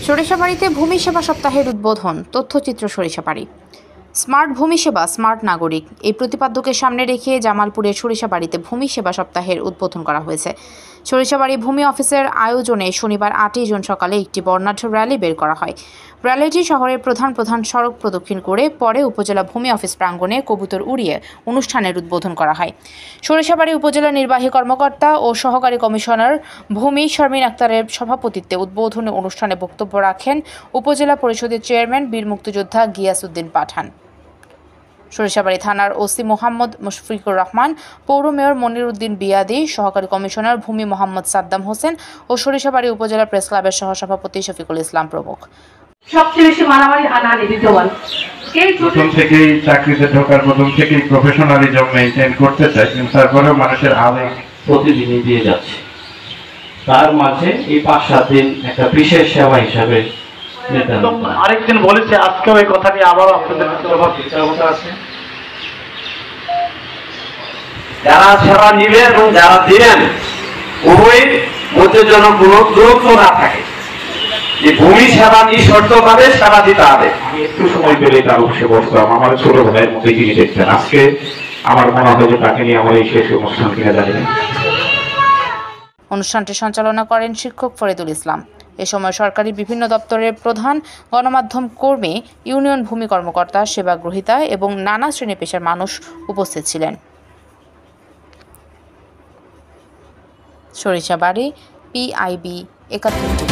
সরিষাবাড়িতে ভূমি সেবা সপ্তাহের উদ্বোধন, তথ্যচিত্র সরিষাবাড়ি। স্মার্ট ভূমি সেবা, স্মার্ট নাগরিক, এই প্রতিপাদ্যকে সামনে রেখে জামালপুরের সরিষাবাড়িতে ভূমি সেবা সপ্তাহের উদ্বোধন করা হয়েছে। সরিষাবাড়ি ভূমি অফিসের আয়োজনে শনিবার 8 জুন সকালে একটি বর্ণাঢ্য র্যালি বের করা হয়। র্যালিটি শহরের প্রধান সড়ক প্রদক্ষিণ করে পরে উপজেলা ভূমি অফিস প্রাঙ্গণে কবুতর উড়িয়ে অনুষ্ঠানের উদ্বোধন করা হয়। সরিষাবাড়ি উপজেলা নির্বাহী কর্মকর্তা ও সহকারী কমিশনার ভূমি শারমিন আক্তারের সভাপতিত্বে উদ্বোধনী অনুষ্ঠানে বক্তব্য রাখেন উপজেলা পরিষদের চেয়ারম্যান বীর মুক্তিযোদ্ধা গিয়াসউদ্দিন পাঠান। সরিষাবাড়ি থানার ওসি মোহাম্মদ মুশফিকুর রহমান, পৌর মেয়র মনির উদ্দিন বিয়াদি, সহকারী কমিশনার ভূমি মোহাম্মদ সাদ্দাম হোসেন ও সরিষাবাড়ি উপজেলা প্রেস ক্লাবের সহসভাপতি শফিকুল ইসলাম প্রমুখ। সবচেয়ে বেশি মারামারি হানাহানি বিদ্যমান। প্রথম থেকেই চাকরিতে ঢোকার প্রথম থেকেই প্রফেশনালিজম মেনটেন করতে চাই, কিন্তু তারপরেও মানুষের আবেগ প্রতিদিনই দিয়ে যাচ্ছে। তার মাঝে এই 5-7 দিন একটা বিশেষ সেবা হিসাবে আরেকদিন বলেছে, আজকেও এই কথাটি আবার আপনাদের কাছে জবাব দিতে আছে। যারা সেবা নিবে এবং যারা দিবেন উভয়ের মধ্যে যেন কোনো দূরত্ব না থাকে। এই ভূমি সেবা নিঃশর্তভাবে সেবা দিতে হবে। আমি একটু সময় পেলে তার অবশ্যই বসতাম, আমার ছোট ভাইয়ের মতো যিনি দেখতেন। আজকে আমার মনে হয় যে তাকে নিয়ে আমার এই শেষ অনুষ্ঠান কিনে দাঁড়িয়ে। অনুষ্ঠানটি সঞ্চালনা করেন শিক্ষক ফরিদুল ইসলাম। এ সময় সরকারি বিভিন্ন দপ্তরের প্রধান, গণমাধ্যম কর্মী, ইউনিয়ন ভূমি কর্মকর্তা, সেবা গ্রহীতা এবং নানা শ্রেণী পেশার মানুষ উপস্থিত ছিলেন। সরিষাবাড়ি, PIB 71।